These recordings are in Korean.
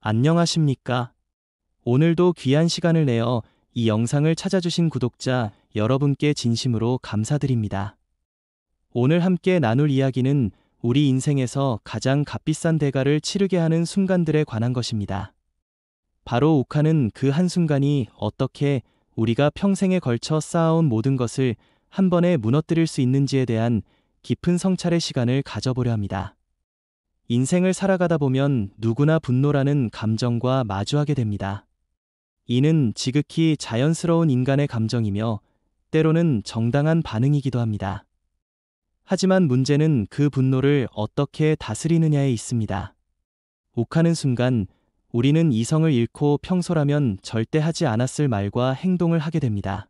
안녕하십니까? 오늘도 귀한 시간을 내어 이 영상을 찾아주신 구독자 여러분께 진심으로 감사드립니다. 오늘 함께 나눌 이야기는 우리 인생에서 가장 값비싼 대가를 치르게 하는 순간들에 관한 것입니다. 바로 욱하는 그 한순간이 어떻게 우리가 평생에 걸쳐 쌓아온 모든 것을 한 번에 무너뜨릴 수 있는지에 대한 깊은 성찰의 시간을 가져보려 합니다. 인생을 살아가다 보면 누구나 분노라는 감정과 마주하게 됩니다. 이는 지극히 자연스러운 인간의 감정이며 때로는 정당한 반응이기도 합니다. 하지만 문제는 그 분노를 어떻게 다스리느냐에 있습니다. 욱하는 순간 우리는 이성을 잃고 평소라면 절대 하지 않았을 말과 행동을 하게 됩니다.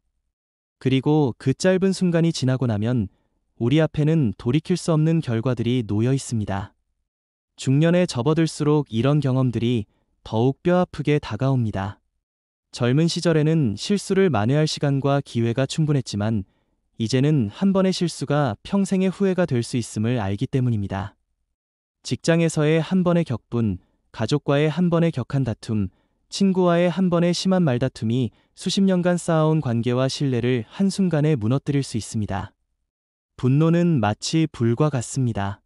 그리고 그 짧은 순간이 지나고 나면 우리 앞에는 돌이킬 수 없는 결과들이 놓여 있습니다. 중년에 접어들수록 이런 경험들이 더욱 뼈아프게 다가옵니다. 젊은 시절에는 실수를 만회할 시간과 기회가 충분했지만 이제는 한 번의 실수가 평생의 후회가 될 수 있음을 알기 때문입니다. 직장에서의 한 번의 격분, 가족과의 한 번의 격한 다툼, 친구와의 한 번의 심한 말다툼이 수십 년간 쌓아온 관계와 신뢰를 한순간에 무너뜨릴 수 있습니다. 분노는 마치 불과 같습니다.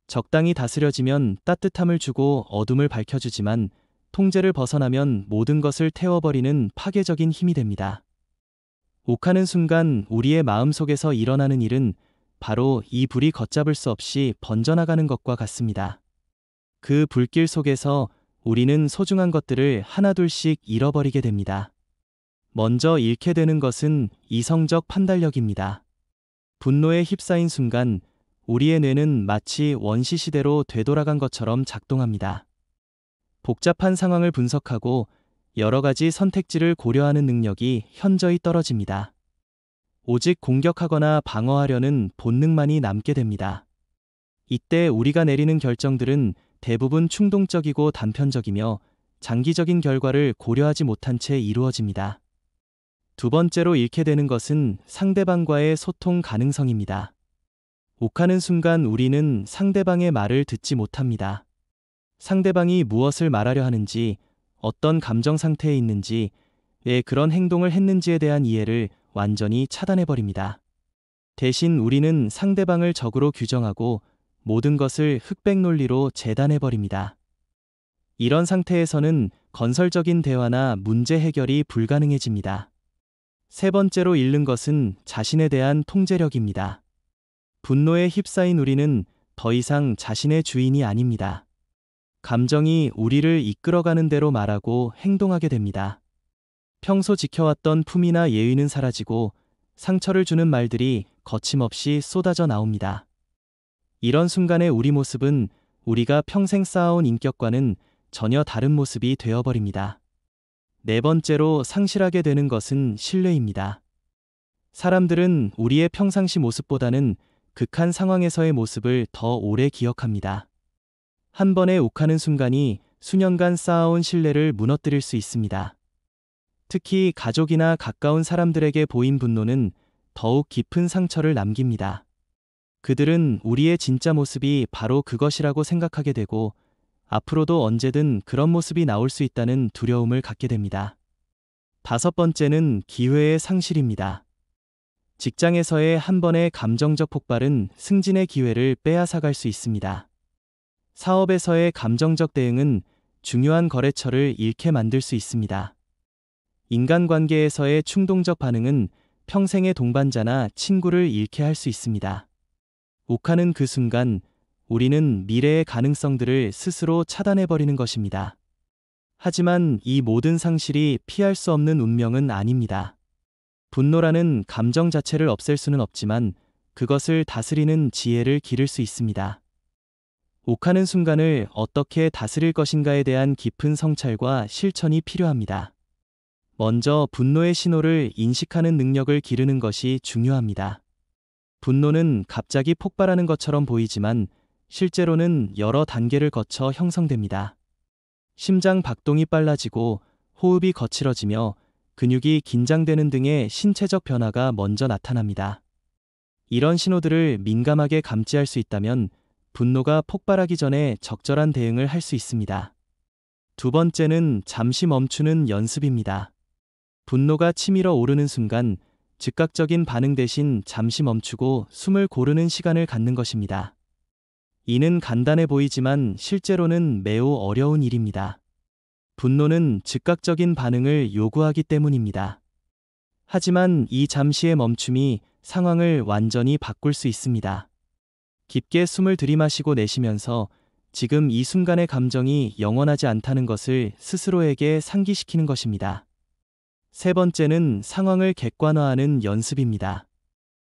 적당히 다스려지면 따뜻함을 주고 어둠을 밝혀주지만 통제를 벗어나면 모든 것을 태워버리는 파괴적인 힘이 됩니다. 욱하는 순간 우리의 마음속에서 일어나는 일은 바로 이 불이 걷잡을 수 없이 번져나가는 것과 같습니다. 그 불길 속에서 우리는 소중한 것들을 하나둘씩 잃어버리게 됩니다. 먼저 잃게 되는 것은 이성적 판단력입니다. 분노에 휩싸인 순간 우리의 뇌는 마치 원시시대로 되돌아간 것처럼 작동합니다. 복잡한 상황을 분석하고 여러 가지 선택지를 고려하는 능력이 현저히 떨어집니다. 오직 공격하거나 방어하려는 본능만이 남게 됩니다. 이때 우리가 내리는 결정들은 대부분 충동적이고 단편적이며 장기적인 결과를 고려하지 못한 채 이루어집니다. 두 번째로 잃게 되는 것은 상대방과의 소통 가능성입니다. 욱하는 순간 우리는 상대방의 말을 듣지 못합니다. 상대방이 무엇을 말하려 하는지, 어떤 감정 상태에 있는지, 왜 그런 행동을 했는지에 대한 이해를 완전히 차단해버립니다. 대신 우리는 상대방을 적으로 규정하고 모든 것을 흑백 논리로 재단해버립니다. 이런 상태에서는 건설적인 대화나 문제 해결이 불가능해집니다. 세 번째로 잃는 것은 자신에 대한 통제력입니다. 분노에 휩싸인 우리는 더 이상 자신의 주인이 아닙니다. 감정이 우리를 이끌어가는 대로 말하고 행동하게 됩니다. 평소 지켜왔던 품위나 예의는 사라지고 상처를 주는 말들이 거침없이 쏟아져 나옵니다. 이런 순간의 우리 모습은 우리가 평생 쌓아온 인격과는 전혀 다른 모습이 되어버립니다. 네 번째로 상실하게 되는 것은 신뢰입니다. 사람들은 우리의 평상시 모습보다는 극한 상황에서의 모습을 더 오래 기억합니다. 한 번의 욱하는 순간이 수년간 쌓아온 신뢰를 무너뜨릴 수 있습니다. 특히 가족이나 가까운 사람들에게 보인 분노는 더욱 깊은 상처를 남깁니다. 그들은 우리의 진짜 모습이 바로 그것이라고 생각하게 되고 앞으로도 언제든 그런 모습이 나올 수 있다는 두려움을 갖게 됩니다. 다섯 번째는 기회의 상실입니다. 직장에서의 한 번의 감정적 폭발은 승진의 기회를 빼앗아갈 수 있습니다. 사업에서의 감정적 대응은 중요한 거래처를 잃게 만들 수 있습니다. 인간관계에서의 충동적 반응은 평생의 동반자나 친구를 잃게 할 수 있습니다. 욱하는 그 순간 우리는 미래의 가능성들을 스스로 차단해버리는 것입니다. 하지만 이 모든 상실이 피할 수 없는 운명은 아닙니다. 분노라는 감정 자체를 없앨 수는 없지만 그것을 다스리는 지혜를 기를 수 있습니다. 욱하는 순간을 어떻게 다스릴 것인가에 대한 깊은 성찰과 실천이 필요합니다. 먼저 분노의 신호를 인식하는 능력을 기르는 것이 중요합니다. 분노는 갑자기 폭발하는 것처럼 보이지만 실제로는 여러 단계를 거쳐 형성됩니다. 심장 박동이 빨라지고 호흡이 거칠어지며 근육이 긴장되는 등의 신체적 변화가 먼저 나타납니다. 이런 신호들을 민감하게 감지할 수 있다면 분노가 폭발하기 전에 적절한 대응을 할 수 있습니다. 두 번째는 잠시 멈추는 연습입니다. 분노가 치밀어 오르는 순간 즉각적인 반응 대신 잠시 멈추고 숨을 고르는 시간을 갖는 것입니다. 이는 간단해 보이지만 실제로는 매우 어려운 일입니다. 분노는 즉각적인 반응을 요구하기 때문입니다. 하지만 이 잠시의 멈춤이 상황을 완전히 바꿀 수 있습니다. 깊게 숨을 들이마시고 내쉬면서 지금 이 순간의 감정이 영원하지 않다는 것을 스스로에게 상기시키는 것입니다. 세 번째는 상황을 객관화하는 연습입니다.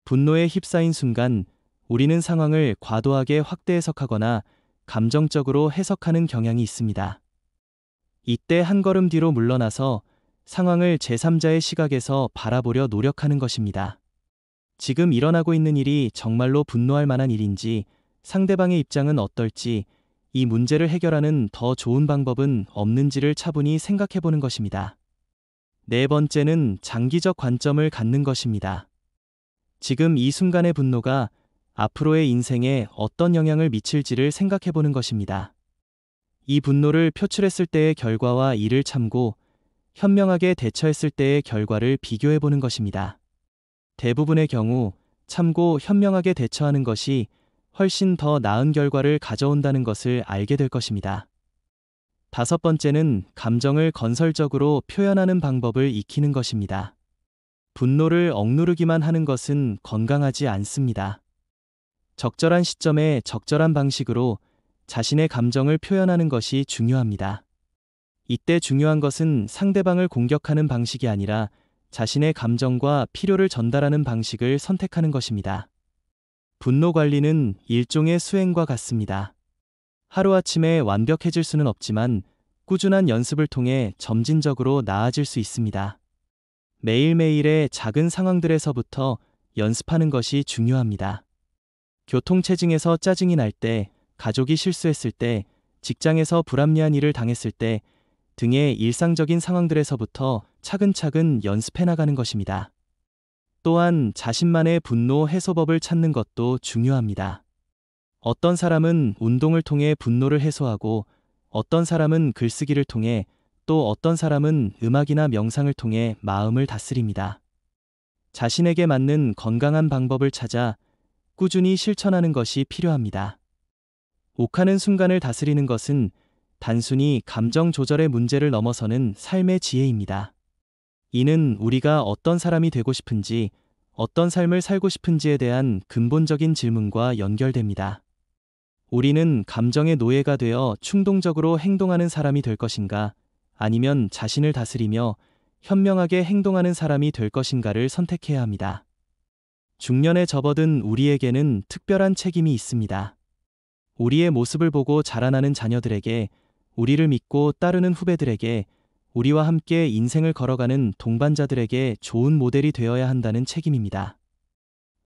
분노에 휩싸인 순간 우리는 상황을 과도하게 확대 해석하거나 감정적으로 해석하는 경향이 있습니다. 이때 한 걸음 뒤로 물러나서 상황을 제3자의 시각에서 바라보려 노력하는 것입니다. 지금 일어나고 있는 일이 정말로 분노할 만한 일인지, 상대방의 입장은 어떨지, 이 문제를 해결하는 더 좋은 방법은 없는지를 차분히 생각해 보는 것입니다. 네 번째는 장기적 관점을 갖는 것입니다. 지금 이 순간의 분노가 앞으로의 인생에 어떤 영향을 미칠지를 생각해 보는 것입니다. 이 분노를 표출했을 때의 결과와 이를 참고 현명하게 대처했을 때의 결과를 비교해 보는 것입니다. 대부분의 경우 참고 현명하게 대처하는 것이 훨씬 더 나은 결과를 가져온다는 것을 알게 될 것입니다. 다섯 번째는 감정을 건설적으로 표현하는 방법을 익히는 것입니다. 분노를 억누르기만 하는 것은 건강하지 않습니다. 적절한 시점에 적절한 방식으로 자신의 감정을 표현하는 것이 중요합니다. 이때 중요한 것은 상대방을 공격하는 방식이 아니라 자신의 감정과 필요를 전달하는 방식을 선택하는 것입니다. 분노 관리는 일종의 수행과 같습니다. 하루아침에 완벽해질 수는 없지만 꾸준한 연습을 통해 점진적으로 나아질 수 있습니다. 매일매일의 작은 상황들에서부터 연습하는 것이 중요합니다. 교통체증에서 짜증이 날 때, 가족이 실수했을 때, 직장에서 불합리한 일을 당했을 때 등의 일상적인 상황들에서부터 차근차근 연습해 나가는 것입니다. 또한 자신만의 분노 해소법을 찾는 것도 중요합니다. 어떤 사람은 운동을 통해 분노를 해소하고, 어떤 사람은 글쓰기를 통해, 또 어떤 사람은 음악이나 명상을 통해 마음을 다스립니다. 자신에게 맞는 건강한 방법을 찾아 꾸준히 실천하는 것이 필요합니다. 욱하는 순간을 다스리는 것은 단순히 감정 조절의 문제를 넘어서는 삶의 지혜입니다. 이는 우리가 어떤 사람이 되고 싶은지, 어떤 삶을 살고 싶은지에 대한 근본적인 질문과 연결됩니다. 우리는 감정의 노예가 되어 충동적으로 행동하는 사람이 될 것인가, 아니면 자신을 다스리며 현명하게 행동하는 사람이 될 것인가를 선택해야 합니다. 중년에 접어든 우리에게는 특별한 책임이 있습니다. 우리의 모습을 보고 자라나는 자녀들에게, 우리를 믿고 따르는 후배들에게, 우리와 함께 인생을 걸어가는 동반자들에게 좋은 모델이 되어야 한다는 책임입니다.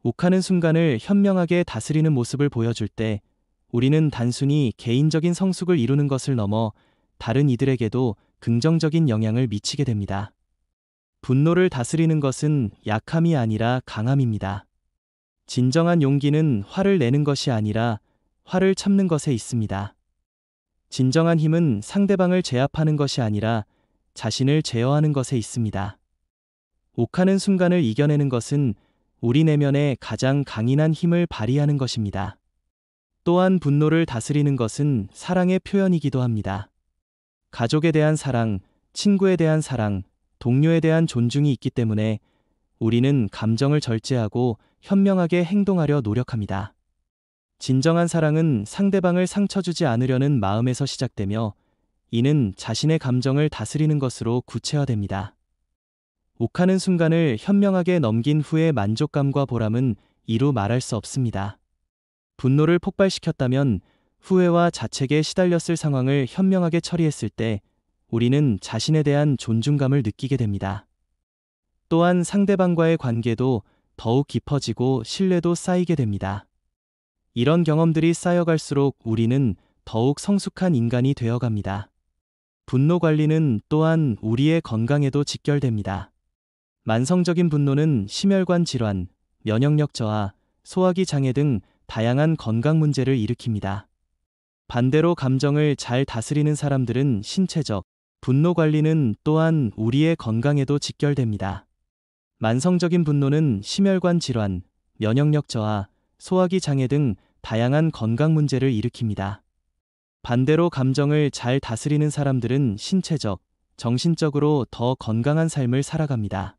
욱하는 순간을 현명하게 다스리는 모습을 보여줄 때 우리는 단순히 개인적인 성숙을 이루는 것을 넘어 다른 이들에게도 긍정적인 영향을 미치게 됩니다. 분노를 다스리는 것은 약함이 아니라 강함입니다. 진정한 용기는 화를 내는 것이 아니라 화를 참는 것에 있습니다. 진정한 힘은 상대방을 제압하는 것이 아니라 자신을 제어하는 것에 있습니다. 욱하는 순간을 이겨내는 것은 우리 내면의 가장 강인한 힘을 발휘하는 것입니다. 또한 분노를 다스리는 것은 사랑의 표현이기도 합니다. 가족에 대한 사랑, 친구에 대한 사랑, 동료에 대한 존중이 있기 때문에 우리는 감정을 절제하고 현명하게 행동하려 노력합니다. 진정한 사랑은 상대방을 상처 주지 않으려는 마음에서 시작되며 이는 자신의 감정을 다스리는 것으로 구체화됩니다. 욱하는 순간을 현명하게 넘긴 후의 만족감과 보람은 이루 말할 수 없습니다. 분노를 폭발시켰다면 후회와 자책에 시달렸을 상황을 현명하게 처리했을 때 우리는 자신에 대한 존중감을 느끼게 됩니다. 또한 상대방과의 관계도 더욱 깊어지고 신뢰도 쌓이게 됩니다. 이런 경험들이 쌓여갈수록 우리는 더욱 성숙한 인간이 되어갑니다. 분노 관리는 또한 우리의 건강에도 직결됩니다. 만성적인 분노는 심혈관 질환, 면역력 저하, 소화기 장애 등 다양한 건강 문제를 일으킵니다. 반대로 감정을 잘 다스리는 사람들은 신체적 분노 관리는 또한 우리의 건강에도 직결됩니다. 만성적인 분노는 심혈관 질환, 면역력 저하, 소화기 장애 등 다양한 건강 문제를 일으킵니다. 반대로 감정을 잘 다스리는 사람들은 신체적, 정신적으로 더 건강한 삶을 살아갑니다.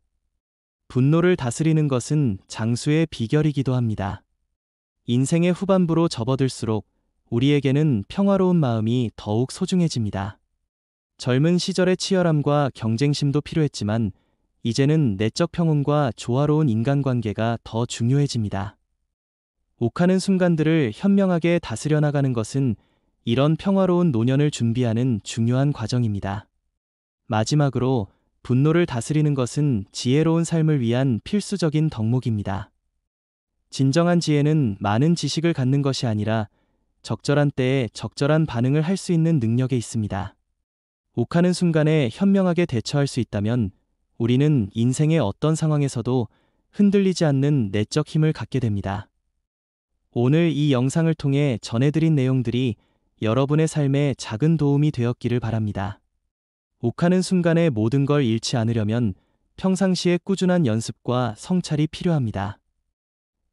분노를 다스리는 것은 장수의 비결이기도 합니다. 인생의 후반부로 접어들수록 우리에게는 평화로운 마음이 더욱 소중해집니다. 젊은 시절의 치열함과 경쟁심도 필요했지만 이제는 내적 평온과 조화로운 인간관계가 더 중요해집니다. 욱하는 순간들을 현명하게 다스려 나가는 것은 이런 평화로운 노년을 준비하는 중요한 과정입니다. 마지막으로 분노를 다스리는 것은 지혜로운 삶을 위한 필수적인 덕목입니다. 진정한 지혜는 많은 지식을 갖는 것이 아니라 적절한 때에 적절한 반응을 할 수 있는 능력에 있습니다. 욱하는 순간에 현명하게 대처할 수 있다면 우리는 인생의 어떤 상황에서도 흔들리지 않는 내적 힘을 갖게 됩니다. 오늘 이 영상을 통해 전해드린 내용들이 여러분의 삶에 작은 도움이 되었기를 바랍니다. 욱하는 순간에 모든 걸 잃지 않으려면 평상시에 꾸준한 연습과 성찰이 필요합니다.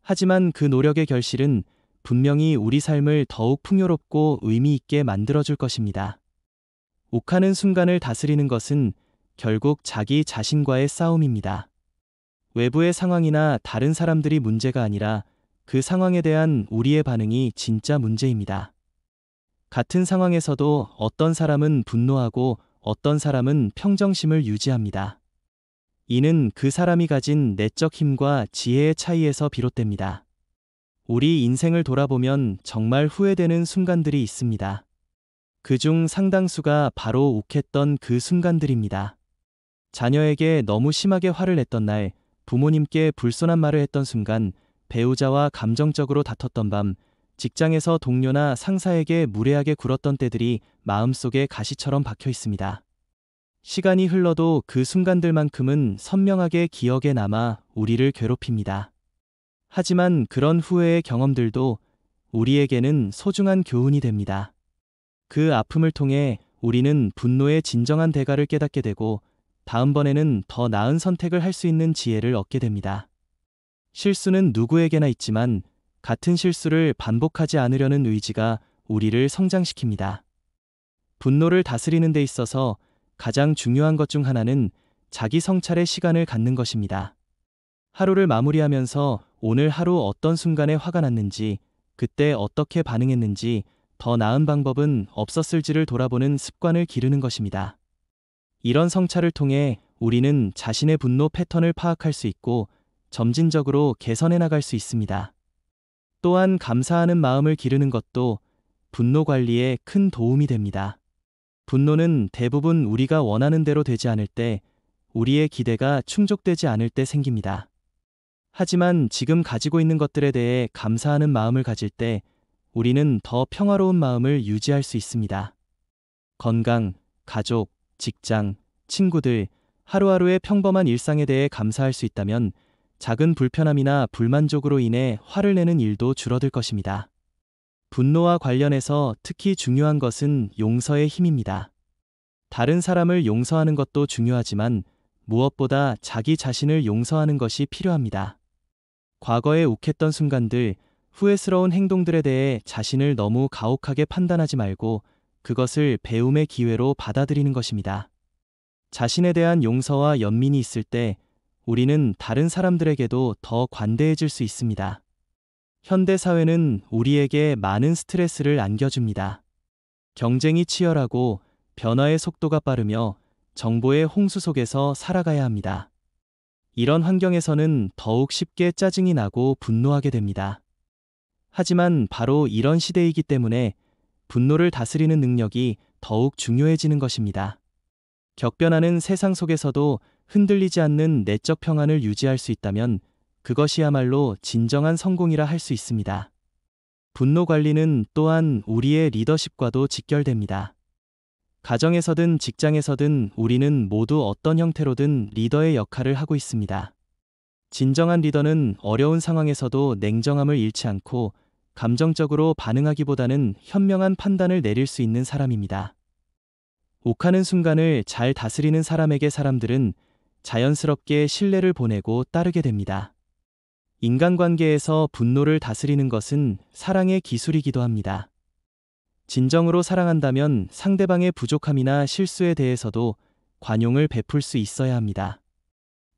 하지만 그 노력의 결실은 분명히 우리 삶을 더욱 풍요롭고 의미 있게 만들어줄 것입니다. 욱하는 순간을 다스리는 것은 결국 자기 자신과의 싸움입니다. 외부의 상황이나 다른 사람들이 문제가 아니라 그 상황에 대한 우리의 반응이 진짜 문제입니다. 같은 상황에서도 어떤 사람은 분노하고 어떤 사람은 평정심을 유지합니다. 이는 그 사람이 가진 내적 힘과 지혜의 차이에서 비롯됩니다. 우리 인생을 돌아보면 정말 후회되는 순간들이 있습니다. 그중 상당수가 바로 욱했던 그 순간들입니다. 자녀에게 너무 심하게 화를 냈던 날, 부모님께 불손한 말을 했던 순간, 배우자와 감정적으로 다퉜던 밤, 직장에서 동료나 상사에게 무례하게 굴었던 때들이 마음속에 가시처럼 박혀 있습니다. 시간이 흘러도 그 순간들만큼은 선명하게 기억에 남아 우리를 괴롭힙니다. 하지만 그런 후회의 경험들도 우리에게는 소중한 교훈이 됩니다. 그 아픔을 통해 우리는 분노의 진정한 대가를 깨닫게 되고 다음번에는 더 나은 선택을 할 수 있는 지혜를 얻게 됩니다. 실수는 누구에게나 있지만 같은 실수를 반복하지 않으려는 의지가 우리를 성장시킵니다. 분노를 다스리는 데 있어서 가장 중요한 것 중 하나는 자기 성찰의 시간을 갖는 것입니다. 하루를 마무리하면서 오늘 하루 어떤 순간에 화가 났는지, 그때 어떻게 반응했는지, 더 나은 방법은 없었을지를 돌아보는 습관을 기르는 것입니다. 이런 성찰을 통해 우리는 자신의 분노 패턴을 파악할 수 있고 점진적으로 개선해 나갈 수 있습니다. 또한 감사하는 마음을 기르는 것도 분노 관리에 큰 도움이 됩니다. 분노는 대부분 우리가 원하는 대로 되지 않을 때, 우리의 기대가 충족되지 않을 때 생깁니다. 하지만 지금 가지고 있는 것들에 대해 감사하는 마음을 가질 때 우리는 더 평화로운 마음을 유지할 수 있습니다. 건강, 가족, 직장, 친구들, 하루하루의 평범한 일상에 대해 감사할 수 있다면 작은 불편함이나 불만족으로 인해 화를 내는 일도 줄어들 것입니다. 분노와 관련해서 특히 중요한 것은 용서의 힘입니다. 다른 사람을 용서하는 것도 중요하지만 무엇보다 자기 자신을 용서하는 것이 필요합니다. 과거에 욱했던 순간들, 후회스러운 행동들에 대해 자신을 너무 가혹하게 판단하지 말고 그것을 배움의 기회로 받아들이는 것입니다. 자신에 대한 용서와 연민이 있을 때 우리는 다른 사람들에게도 더 관대해질 수 있습니다. 현대 사회는 우리에게 많은 스트레스를 안겨줍니다. 경쟁이 치열하고 변화의 속도가 빠르며 정보의 홍수 속에서 살아가야 합니다. 이런 환경에서는 더욱 쉽게 짜증이 나고 분노하게 됩니다. 하지만 바로 이런 시대이기 때문에 분노를 다스리는 능력이 더욱 중요해지는 것입니다. 격변하는 세상 속에서도 흔들리지 않는 내적 평안을 유지할 수 있다면 그것이야말로 진정한 성공이라 할 수 있습니다. 분노 관리는 또한 우리의 리더십과도 직결됩니다. 가정에서든 직장에서든 우리는 모두 어떤 형태로든 리더의 역할을 하고 있습니다. 진정한 리더는 어려운 상황에서도 냉정함을 잃지 않고 감정적으로 반응하기보다는 현명한 판단을 내릴 수 있는 사람입니다. 욱하는 순간을 잘 다스리는 사람에게 사람들은 자연스럽게 신뢰를 보내고 따르게 됩니다. 인간관계에서 분노를 다스리는 것은 사랑의 기술이기도 합니다. 진정으로 사랑한다면 상대방의 부족함이나 실수에 대해서도 관용을 베풀 수 있어야 합니다.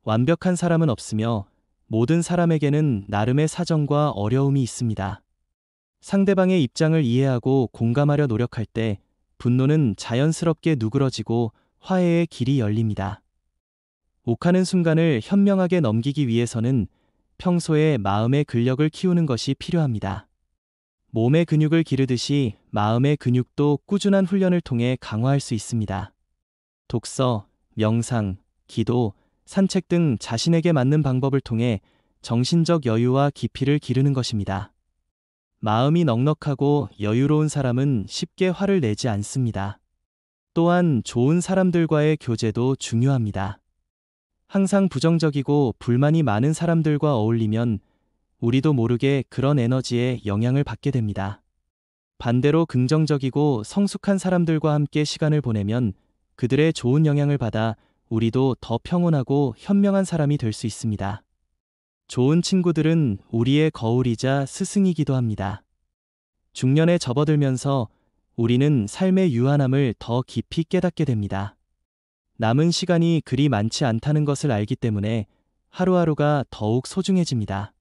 완벽한 사람은 없으며 모든 사람에게는 나름의 사정과 어려움이 있습니다. 상대방의 입장을 이해하고 공감하려 노력할 때 분노는 자연스럽게 누그러지고 화해의 길이 열립니다. 욱하는 순간을 현명하게 넘기기 위해서는 평소에 마음의 근력을 키우는 것이 필요합니다. 몸의 근육을 기르듯이 마음의 근육도 꾸준한 훈련을 통해 강화할 수 있습니다. 독서, 명상, 기도, 산책 등 자신에게 맞는 방법을 통해 정신적 여유와 깊이를 기르는 것입니다. 마음이 넉넉하고 여유로운 사람은 쉽게 화를 내지 않습니다. 또한 좋은 사람들과의 교제도 중요합니다. 항상 부정적이고 불만이 많은 사람들과 어울리면 우리도 모르게 그런 에너지에 영향을 받게 됩니다. 반대로 긍정적이고 성숙한 사람들과 함께 시간을 보내면 그들의 좋은 영향을 받아 우리도 더 평온하고 현명한 사람이 될 수 있습니다. 좋은 친구들은 우리의 거울이자 스승이기도 합니다. 중년에 접어들면서 우리는 삶의 유한함을 더 깊이 깨닫게 됩니다. 남은 시간이 그리 많지 않다는 것을 알기 때문에 하루하루가 더욱 소중해집니다.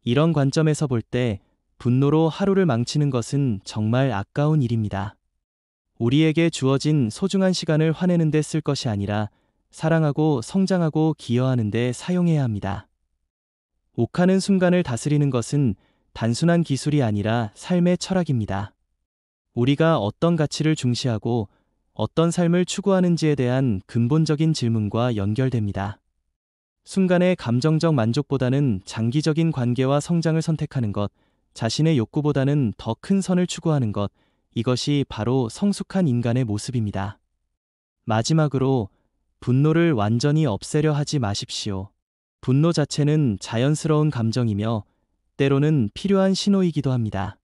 이런 관점에서 볼 때 분노로 하루를 망치는 것은 정말 아까운 일입니다. 우리에게 주어진 소중한 시간을 화내는 데 쓸 것이 아니라 사랑하고 성장하고 기여하는 데 사용해야 합니다. 욱하는 순간을 다스리는 것은 단순한 기술이 아니라 삶의 철학입니다. 우리가 어떤 가치를 중시하고 어떤 삶을 추구하는지에 대한 근본적인 질문과 연결됩니다. 순간의 감정적 만족보다는 장기적인 관계와 성장을 선택하는 것, 자신의 욕구보다는 더 큰 선을 추구하는 것, 이것이 바로 성숙한 인간의 모습입니다. 마지막으로 분노를 완전히 없애려 하지 마십시오. 분노 자체는 자연스러운 감정이며 때로는 필요한 신호이기도 합니다.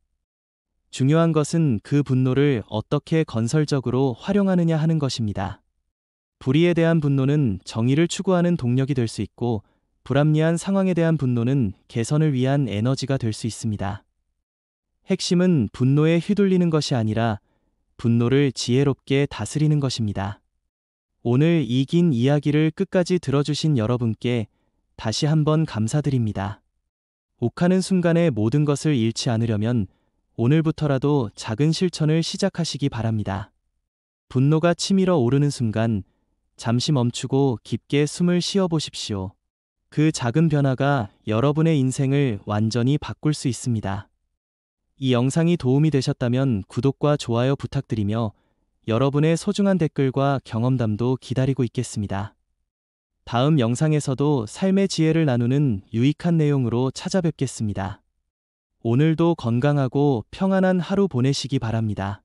중요한 것은 그 분노를 어떻게 건설적으로 활용하느냐 하는 것입니다. 불의에 대한 분노는 정의를 추구하는 동력이 될 수 있고, 불합리한 상황에 대한 분노는 개선을 위한 에너지가 될 수 있습니다. 핵심은 분노에 휘둘리는 것이 아니라 분노를 지혜롭게 다스리는 것입니다. 오늘 이 긴 이야기를 끝까지 들어주신 여러분께 다시 한번 감사드립니다. 욱하는 순간에 모든 것을 잃지 않으려면 오늘부터라도 작은 실천을 시작하시기 바랍니다. 분노가 치밀어 오르는 순간 잠시 멈추고 깊게 숨을 쉬어 보십시오. 그 작은 변화가 여러분의 인생을 완전히 바꿀 수 있습니다. 이 영상이 도움이 되셨다면 구독과 좋아요 부탁드리며 여러분의 소중한 댓글과 경험담도 기다리고 있겠습니다. 다음 영상에서도 삶의 지혜를 나누는 유익한 내용으로 찾아뵙겠습니다. 오늘도 건강하고 평안한 하루 보내시기 바랍니다.